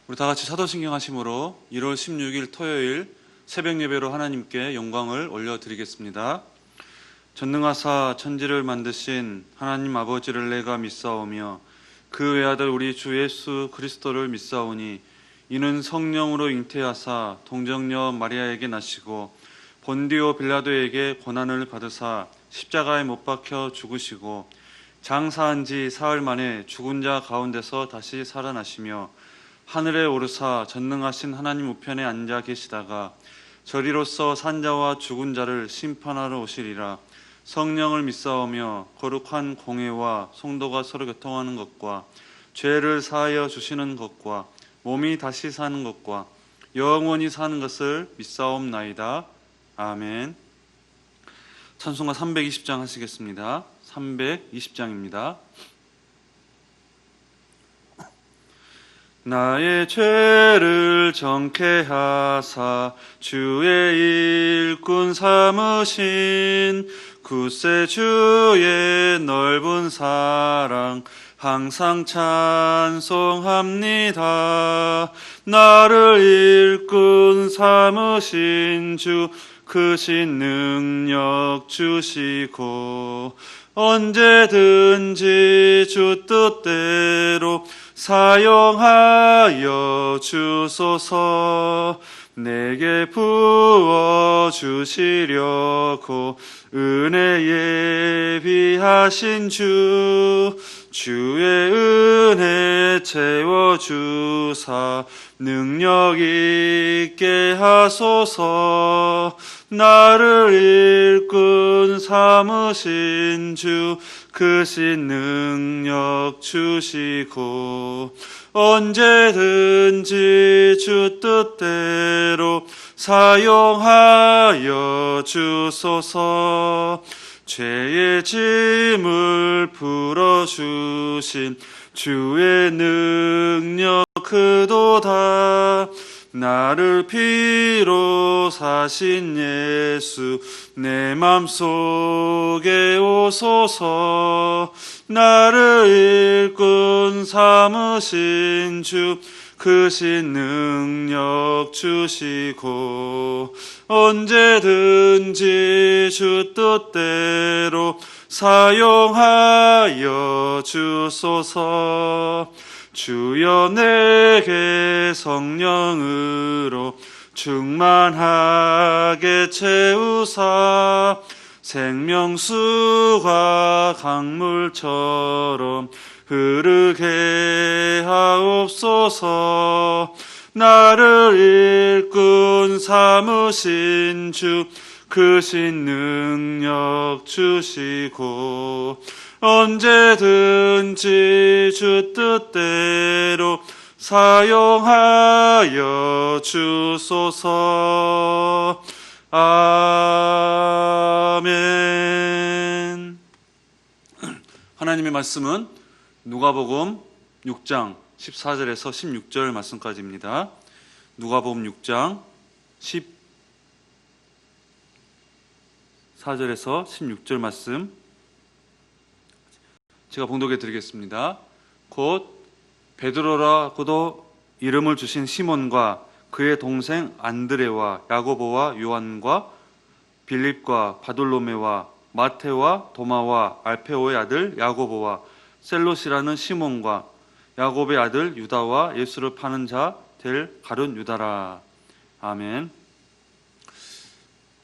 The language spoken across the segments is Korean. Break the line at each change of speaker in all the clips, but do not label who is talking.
우리 다 같이 사도신경 하심으로 1월 16일 토요일 새벽 예배로 하나님께 영광을 올려드리겠습니다. 전능하사 천지를 만드신 하나님 아버지를 내가 믿사오며 그 외아들 우리 주 예수 그리스도를 믿사오니 이는 성령으로 잉태하사 동정녀 마리아에게 나시고 본디오 빌라도에게 고난을 받으사 십자가에 못 박혀 죽으시고 장사한 지 사흘 만에 죽은 자 가운데서 다시 살아나시며 하늘에 오르사 전능하신 하나님 우편에 앉아 계시다가 저리로서 산자와 죽은 자를 심판하러 오시리라. 성령을 믿사오며 거룩한 공회와 성도가 서로 교통하는 것과 죄를 사하여 주시는 것과 몸이 다시 사는 것과 영원히 사는 것을 믿사옵나이다. 아멘. 찬송가 320장 하시겠습니다. 320장입니다. 나의 죄를 정케 하사 주의 일꾼 삼으신 굳세 주의 넓은 사랑 항상 찬송합니다. 나를 일꾼 삼으신 주 크신 능력 주시고 언제든지 주 뜻대로 사용하여 주소서. 내게 부어주시려고 은혜 예비하신 주의 은혜 채워주사 능력 있게 하소서. 나를 일꾼 삼으신 주 크신 능력 주시고 언제든지 주 뜻대로 사용하여 주소서. 죄의 짐을 풀어주신 주의 능력 크도다. 나를 피로 사신 예수 내 맘속에 오소서. 나를 일꾼 삼으신 주 크신 능력 주시고 언제든지 주 뜻대로 사용하여 주소서. 주여 내게 성령으로 충만하게 채우사 생명수가 강물처럼 흐르게 하옵소서. 나를 일꾼 삼으신 주 크신 능력 주시고 언제든지 주 뜻대로 사용하여 주소서. 아멘. 하나님의 말씀은 누가복음 6장 14절에서 16절 말씀까지입니다. 누가복음 6장 14절에서 16절 말씀 제가 봉독해 드리겠습니다. 곧 베드로라고도 이름을 주신 시몬과 그의 동생 안드레와 야고보와 요한과 빌립과 바돌로메와 마테와 도마와 알페오의 아들 야고보와 셀롯이라는 시몬과 야곱의 아들 유다와 예수를 파는 자 될 가룟 유다라. 아멘.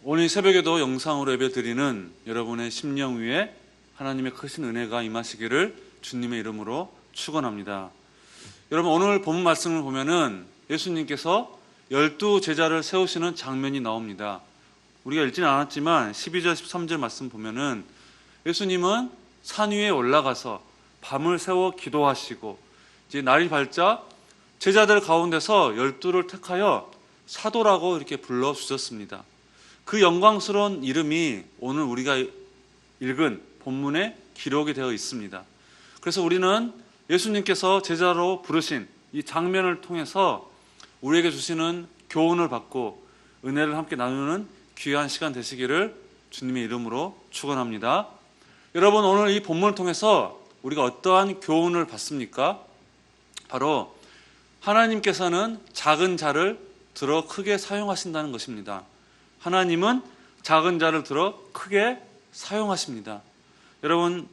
오늘 새벽에도 영상으로 예배드리는 여러분의 심령 위에 하나님의 크신 은혜가 임하시기를 주님의 이름으로 축원합니다. 여러분, 오늘 본문 말씀을 보면은 예수님께서 12 제자를 세우시는 장면이 나옵니다. 우리가 읽지는 않았지만 12절 13절 말씀 보면은 예수님은 산 위에 올라가서 밤을 새워 기도하시고 이제 날이 밝자 제자들 가운데서 12를 택하여 사도라고 이렇게 불러주셨습니다. 그 영광스러운 이름이 오늘 우리가 읽은 본문에 기록이 되어 있습니다. 그래서 우리는 예수님께서 제자로 부르신 이 장면을 통해서 우리에게 주시는 교훈을 받고 은혜를 함께 나누는 귀한 시간 되시기를 주님의 이름으로 축원합니다. 여러분, 오늘 이 본문을 통해서 우리가 어떠한 교훈을 받습니까? 바로 하나님께서는 작은 자를 들어 크게 사용하신다는 것입니다. 하나님은 작은 자를 들어 크게 사용하십니다. 여러분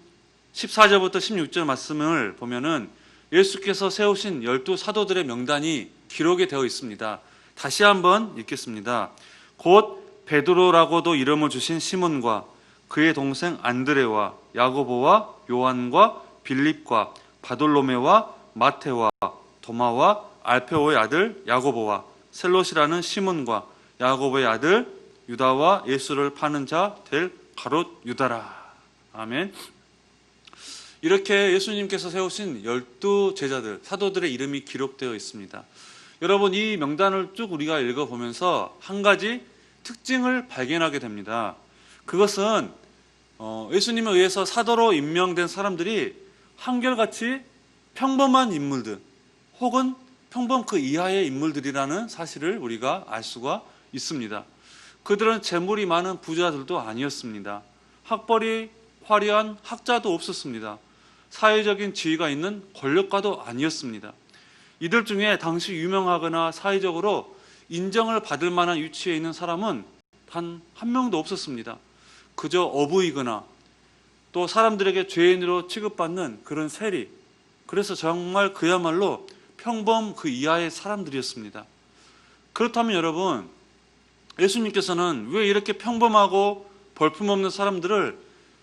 14절부터 16절 말씀을 보면은 예수께서 세우신 12 사도들의 명단이 기록이 되어 있습니다. 다시 한번 읽겠습니다. 곧 베드로라고도 이름을 주신 시몬과 그의 동생 안드레와 야고보와 요한과 빌립과 바돌로메와 마테와 도마와 알페오의 아들 야고보와 셀롯이라는 시몬과 야고보의 아들 유다와 예수를 파는 자 될 가롯 유다라. 아멘. 이렇게 예수님께서 세우신 12 제자들, 사도들의 이름이 기록되어 있습니다. 여러분 이 명단을 쭉 우리가 읽어보면서 한 가지 특징을 발견하게 됩니다. 그것은 예수님에 의해서 사도로 임명된 사람들이 한결같이 평범한 인물들 혹은 평범 그 이하의 인물들이라는 사실을 우리가 알 수가 있습니다. 그들은 재물이 많은 부자들도 아니었습니다. 학벌이 화려한 학자도 없었습니다. 사회적인 지위가 있는 권력가도 아니었습니다. 이들 중에 당시 유명하거나 사회적으로 인정을 받을 만한 위치에 있는 사람은 단 한 명도 없었습니다. 그저 어부이거나 또 사람들에게 죄인으로 취급받는 그런 세리, 그래서 정말 그야말로 평범 그 이하의 사람들이었습니다. 그렇다면 여러분, 예수님께서는 왜 이렇게 평범하고 볼품없는 사람들을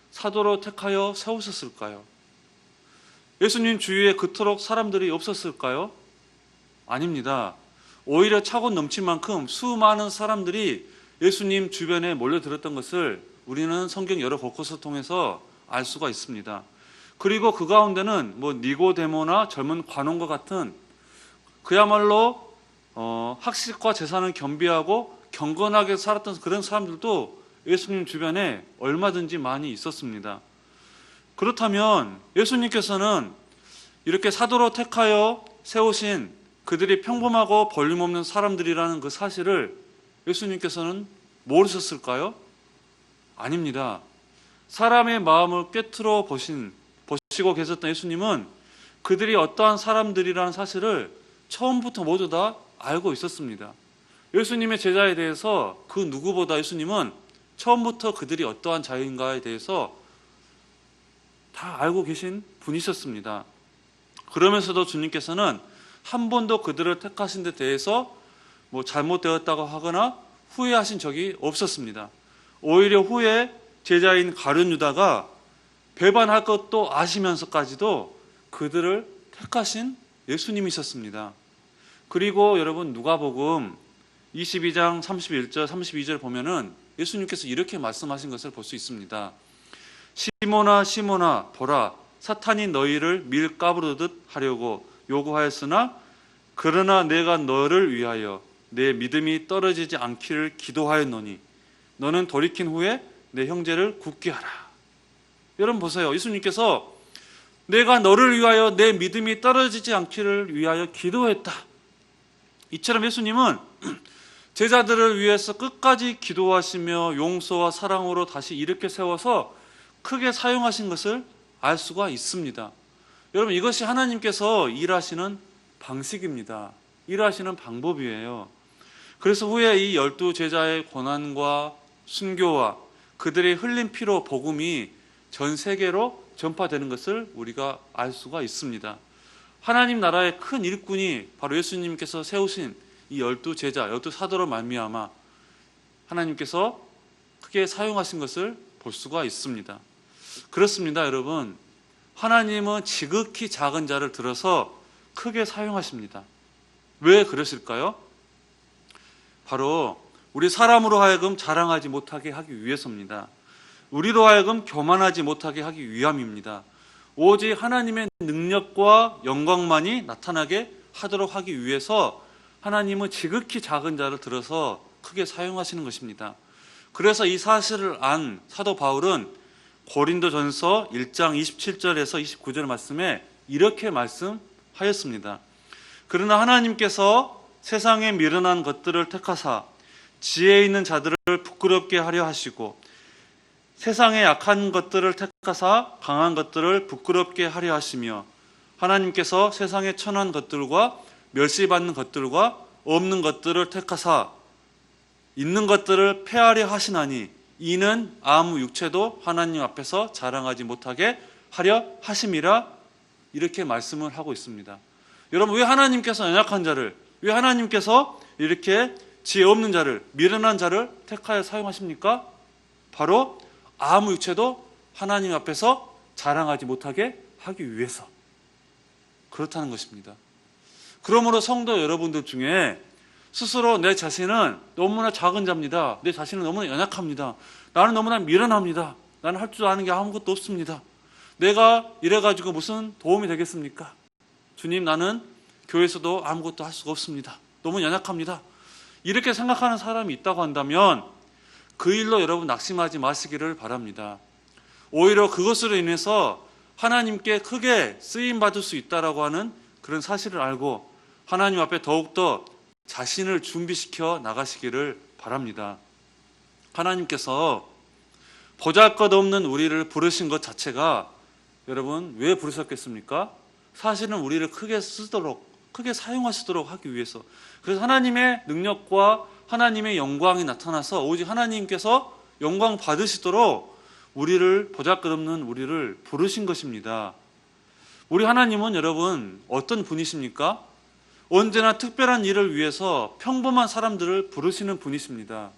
사도로 택하여 세우셨을까요? 예수님 주위에 그토록 사람들이 없었을까요? 아닙니다. 오히려 차고 넘칠 만큼 수많은 사람들이 예수님 주변에 몰려들었던 것을 우리는 성경 여러 곳곳을 통해서 알 수가 있습니다. 그리고 그 가운데는 니고데모나 젊은 관원과 같은 그야말로 학식과 재산을 겸비하고 경건하게 살았던 그런 사람들도 예수님 주변에 얼마든지 많이 있었습니다. 그렇다면 예수님께서는 이렇게 사도로 택하여 세우신 그들이 평범하고 볼륨없는 사람들이라는 그 사실을 예수님께서는 모르셨을까요? 아닙니다. 사람의 마음을 꿰뚫어 보시고 계셨던 예수님은 그들이 어떠한 사람들이라는 사실을 처음부터 모두 다 알고 있었습니다. 예수님의 제자에 대해서 그 누구보다 예수님은 처음부터 그들이 어떠한 자인가에 대해서 다 알고 계신 분이셨습니다. 그러면서도 주님께서는 한 번도 그들을 택하신 데 대해서 잘못되었다고 하거나 후회하신 적이 없었습니다. 오히려 후에 제자인 가룟 유다가 배반할 것도 아시면서까지도 그들을 택하신 예수님이셨습니다. 그리고 여러분 누가복음 22장 31절 32절 보면은 예수님께서 이렇게 말씀하신 것을 볼 수 있습니다. 시몬아 시몬아 보라 사탄이 너희를 밀 까부르듯 하려고 요구하였으나 그러나 내가 너를 위하여 내 믿음이 떨어지지 않기를 기도하였노니 너는 돌이킨 후에 내 형제를 굳게 하라. 여러분 보세요. 예수님께서 내가 너를 위하여 내 믿음이 떨어지지 않기를 위하여 기도했다. 이처럼 예수님은 제자들을 위해서 끝까지 기도하시며 용서와 사랑으로 다시 이렇게 세워서 크게 사용하신 것을 알 수가 있습니다. 여러분 이것이 하나님께서 일하시는 방식입니다. 일하시는 방법이에요. 그래서 후에 이 12 제자의 고난과 순교와 그들의 흘린 피로 복음이 전 세계로 전파되는 것을 우리가 알 수가 있습니다. 하나님 나라의 큰 일꾼이 바로 예수님께서 세우신 이 12 제자, 12 사도로 말미암아 하나님께서 크게 사용하신 것을 볼 수가 있습니다. 그렇습니다, 여러분. 하나님은 지극히 작은 자를 들어서 크게 사용하십니다. 왜 그러실까요? 바로 우리 사람으로 하여금 자랑하지 못하게 하기 위해서입니다. 우리로 하여금 교만하지 못하게 하기 위함입니다. 오직 하나님의 능력과 영광만이 나타나게 하도록 하기 위해서 하나님은 지극히 작은 자를 들어서 크게 사용하시는 것입니다. 그래서 이 사실을 안 사도 바울은 고린도전서 1장 27절에서 29절 말씀에 이렇게 말씀하였습니다. 그러나 하나님께서 세상에 미련한 것들을 택하사 지혜 있는 자들을 부끄럽게 하려 하시고 세상에 약한 것들을 택하사 강한 것들을 부끄럽게 하려 하시며 하나님께서 세상에 천한 것들과 멸시받는 것들과 없는 것들을 택하사 있는 것들을 폐하려 하시나니 이는 아무 육체도 하나님 앞에서 자랑하지 못하게 하려 하심이라, 이렇게 말씀을 하고 있습니다. 여러분, 왜 하나님께서 연약한 자를, 왜 하나님께서 이렇게 지혜 없는 자를, 미련한 자를 택하여 사용하십니까? 바로 아무 육체도 하나님 앞에서 자랑하지 못하게 하기 위해서 그렇다는 것입니다. 그러므로 성도 여러분들 중에 스스로 내 자신은 너무나 작은 자입니다. 내 자신은 너무나 연약합니다. 나는 너무나 미련합니다. 나는 할 줄 아는 게 아무것도 없습니다. 내가 이래가지고 무슨 도움이 되겠습니까? 주님, 나는 교회에서도 아무것도 할 수가 없습니다. 너무 연약합니다. 이렇게 생각하는 사람이 있다고 한다면 그 일로 여러분 낙심하지 마시기를 바랍니다. 오히려 그것으로 인해서 하나님께 크게 쓰임받을 수 있다라고 하는 그런 사실을 알고 하나님 앞에 더욱더 자신을 준비시켜 나가시기를 바랍니다. 하나님께서 보잘것없는 우리를 부르신 것 자체가 여러분 왜 부르셨겠습니까? 사실은 우리를 크게 쓰도록, 크게 사용하시도록 하기 위해서. 그래서 하나님의 능력과 하나님의 영광이 나타나서 오직 하나님께서 영광 받으시도록 우리를, 보잘것없는 우리를 부르신 것입니다. 우리 하나님은 여러분 어떤 분이십니까? 언제나 특별한 일을 위해서 평범한 사람들을 부르시는 분이십니다.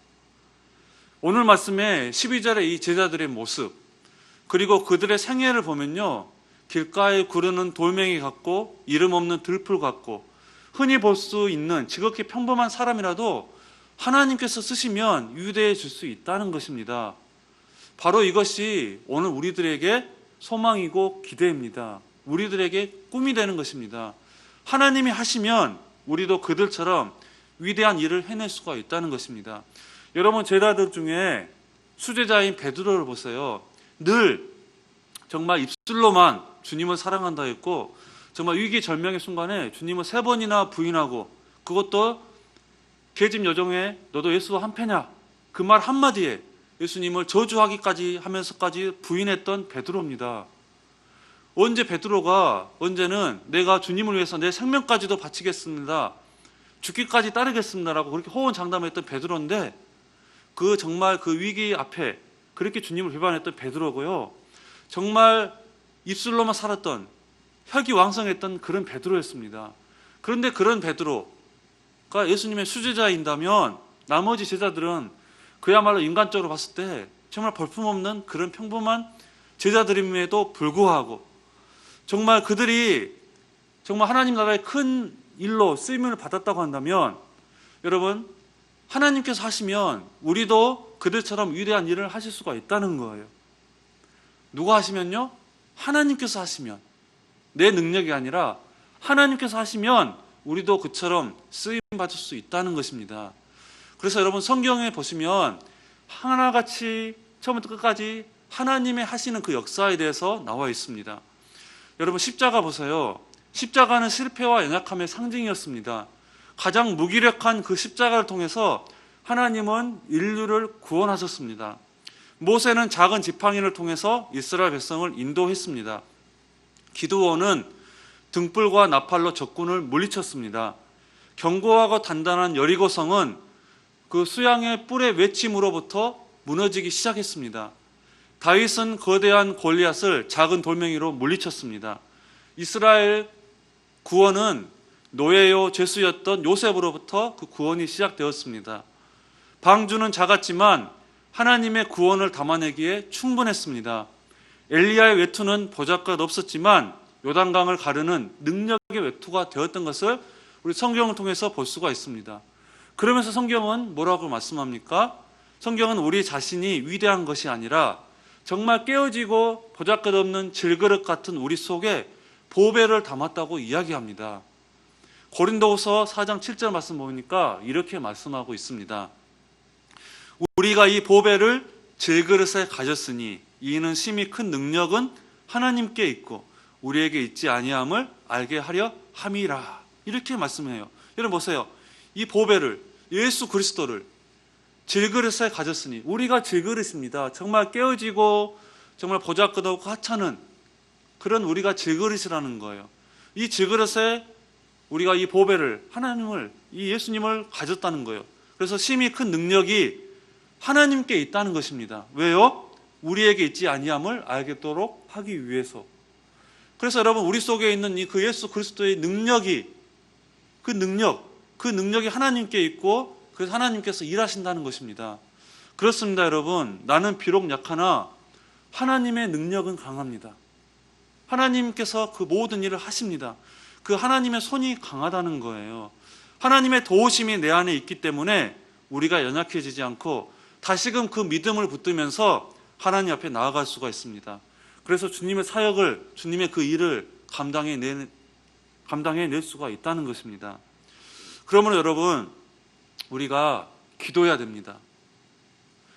오늘 말씀에 12절의 이 제자들의 모습, 그리고 그들의 생애를 보면요, 길가에 구르는 돌멩이 같고 이름 없는 들풀 같고 흔히 볼 수 있는 지극히 평범한 사람이라도 하나님께서 쓰시면 위대해 줄 수 있다는 것입니다. 바로 이것이 오늘 우리들에게 소망이고 기대입니다. 우리들에게 꿈이 되는 것입니다. 하나님이 하시면 우리도 그들처럼 위대한 일을 해낼 수가 있다는 것입니다. 여러분, 제자들 중에 수제자인 베드로를 보세요. 늘 정말 입술로만 주님을 사랑한다 했고 정말 위기절명의 순간에 주님을 3번이나 부인하고, 그것도 계집 여종에 너도 예수와 한패냐, 그 말 한마디에 예수님을 저주하기까지 하면서까지 부인했던 베드로입니다. 언제 베드로가 언제는 내가 주님을 위해서 내 생명까지도 바치겠습니다, 죽기까지 따르겠습니다라고 그렇게 호언장담했던 베드로인데, 그 정말 그 위기 앞에 그렇게 주님을 비판했던 베드로고요, 정말 입술로만 살았던 혈기왕성했던 그런 베드로였습니다. 그런데 그런 베드로가 예수님의 수제자인다면 나머지 제자들은 그야말로 인간적으로 봤을 때 정말 볼품없는 그런 평범한 제자들임에도 불구하고 정말 그들이 정말 하나님 나라의 큰 일로 쓰임을 받았다고 한다면, 여러분, 하나님께서 하시면 우리도 그들처럼 위대한 일을 하실 수가 있다는 거예요. 누가 하시면요? 하나님께서 하시면, 내 능력이 아니라 하나님께서 하시면 우리도 그처럼 쓰임 받을 수 있다는 것입니다. 그래서 여러분, 성경에 보시면 하나같이 처음부터 끝까지 하나님의 하시는 그 역사에 대해서 나와 있습니다. 여러분, 십자가 보세요. 십자가는 실패와 연약함의 상징이었습니다. 가장 무기력한 그 십자가를 통해서 하나님은 인류를 구원하셨습니다. 모세는 작은 지팡이를 통해서 이스라엘 백성을 인도했습니다. 기드온은 등불과 나팔로 적군을 물리쳤습니다. 견고하고 단단한 여리고성은 그 수양의 뿔의 외침으로부터 무너지기 시작했습니다. 다윗은 거대한 골리앗을 작은 돌멩이로 물리쳤습니다. 이스라엘 구원은 노예요 죄수였던 요셉으로부터 그 구원이 시작되었습니다. 방주는 작았지만 하나님의 구원을 담아내기에 충분했습니다. 엘리야의 외투는 보잘것 없었지만 요단강을 가르는 능력의 외투가 되었던 것을 우리 성경을 통해서 볼 수가 있습니다. 그러면서 성경은 뭐라고 말씀합니까? 성경은 우리 자신이 위대한 것이 아니라 정말 깨어지고 보잘것없는 질그릇 같은 우리 속에 보배를 담았다고 이야기합니다. 고린도후서 4장 7절 말씀 보니까 이렇게 말씀하고 있습니다. 우리가 이 보배를 질그릇에 가졌으니 이는 심히 큰 능력은 하나님께 있고 우리에게 있지 아니함을 알게 하려 함이라. 이렇게 말씀해요. 여러분 보세요. 이 보배를, 예수 그리스도를 질그릇에 가졌으니, 우리가 질그릇입니다. 정말 깨어지고 정말 보잘것없고 하찮은 그런 우리가 질그릇이라는 거예요. 이 질그릇에 우리가 이 보배를, 하나님을, 이 예수님을 가졌다는 거예요. 그래서 심히 큰 능력이 하나님께 있다는 것입니다. 왜요? 우리에게 있지 아니함을 알겠도록 하기 위해서. 그래서 여러분, 우리 속에 있는 이 그 예수 그리스도의 능력이, 그 능력이 하나님께 있고, 그래서 하나님께서 일하신다는 것입니다. 그렇습니다, 여러분. 나는 비록 약하나 하나님의 능력은 강합니다. 하나님께서 그 모든 일을 하십니다. 그 하나님의 손이 강하다는 거예요. 하나님의 도우심이 내 안에 있기 때문에 우리가 연약해지지 않고 다시금 그 믿음을 붙들면서 하나님 앞에 나아갈 수가 있습니다. 그래서 주님의 사역을, 주님의 그 일을 감당해낼 수가 있다는 것입니다. 그러므로 여러분, 우리가 기도해야 됩니다.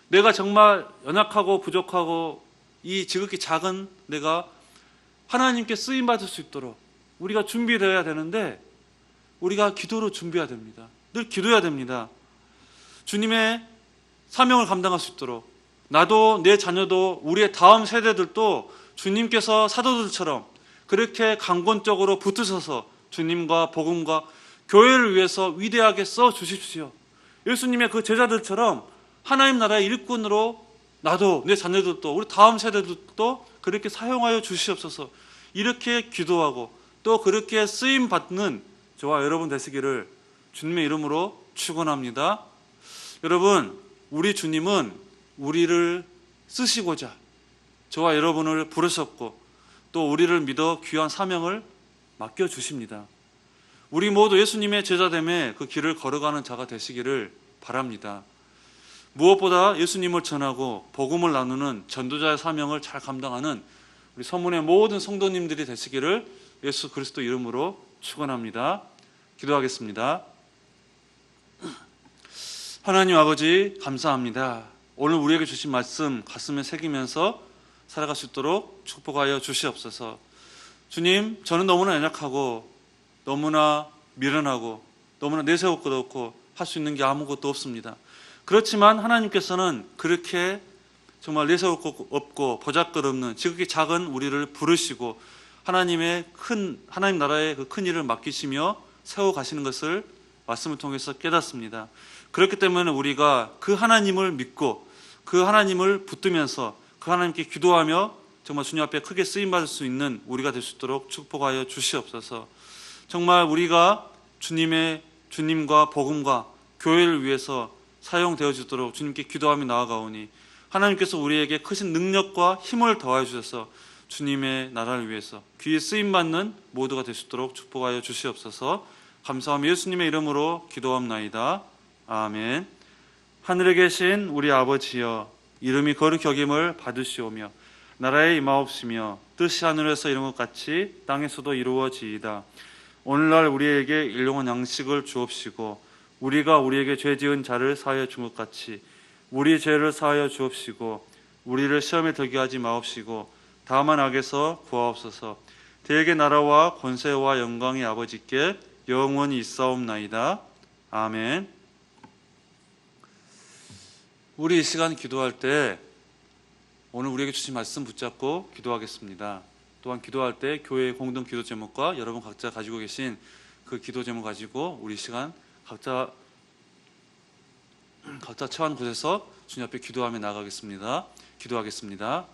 내가 정말 연약하고 부족하고 이 지극히 작은 내가 하나님께 쓰임받을 수 있도록 우리가 준비되어야 되는데, 우리가 기도로 준비해야 됩니다. 늘 기도해야 됩니다. 주님의 사명을 감당할 수 있도록, 나도 내 자녀도 우리의 다음 세대들도 주님께서 사도들처럼 그렇게 강권적으로 붙으셔서 주님과 복음과 교회를 위해서 위대하게 써 주십시오. 예수님의 그 제자들처럼 하나님 나라의 일꾼으로 나도, 내 자녀들도, 우리 다음 세대들도 그렇게 사용하여 주시옵소서. 이렇게 기도하고 또 그렇게 쓰임 받는 저와 여러분 되시기를 주님의 이름으로 축원합니다. 여러분, 우리 주님은 우리를 쓰시고자 저와 여러분을 부르셨고 또 우리를 믿어 귀한 사명을 맡겨주십니다. 우리 모두 예수님의 제자됨의 그 길을 걸어가는 자가 되시기를 바랍니다. 무엇보다 예수님을 전하고 복음을 나누는 전도자의 사명을 잘 감당하는 우리 서문의 모든 성도님들이 되시기를 예수 그리스도 이름으로 축원합니다. 기도하겠습니다. 하나님 아버지, 감사합니다. 오늘 우리에게 주신 말씀 가슴에 새기면서 살아갈 수 있도록 축복하여 주시옵소서. 주님, 저는 너무나 연약하고 너무나 미련하고 너무나 내세울 것도 없고 할 수 있는 게 아무것도 없습니다. 그렇지만 하나님께서는 그렇게 정말 내세울 것 없고 보잘것없는 지극히 작은 우리를 부르시고 하나님 나라의 그 큰 일을 맡기시며 세워가시는 것을 말씀을 통해서 깨닫습니다. 그렇기 때문에 우리가 그 하나님을 믿고 그 하나님을 붙들면서 그 하나님께 기도하며 정말 주님 앞에 크게 쓰임받을 수 있는 우리가 될 수 있도록 축복하여 주시옵소서. 정말 우리가 주님과 복음과 교회를 위해서 사용되어지도록 주님께 기도하며 나아가오니 하나님께서 우리에게 크신 능력과 힘을 더하여 주셔서 주님의 나라를 위해서 귀에 쓰임받는 모두가 될 수 있도록 축복하여 주시옵소서. 감사하며 예수님의 이름으로 기도합나이다. 아멘. 하늘에 계신 우리 아버지여, 이름이 거룩히 여김을 받으시오며 나라에 임하옵시며 뜻이 하늘에서 이룬 것 같이 땅에서도 이루어지이다. 오늘날 우리에게 일용할 양식을 주옵시고 우리가 우리에게 죄 지은 자를 사하여 준 것 같이 우리 죄를 사하여 주옵시고 우리를 시험에 들게 하지 마옵시고 다만 악에서 구하옵소서. 대개 나라와 권세와 영광이 아버지께 영원히 있사옵나이다. 아멘. 우리 이 시간 기도할 때 오늘 우리에게 주신 말씀 붙잡고 기도하겠습니다. 또한 기도할 때 교회의 공동 기도 제목과 여러분 각자 가지고 계신 그 기도 제목 가지고 우리 시간 각자 처한 곳에서 주님 앞에 기도하며 나가겠습니다. 기도하겠습니다.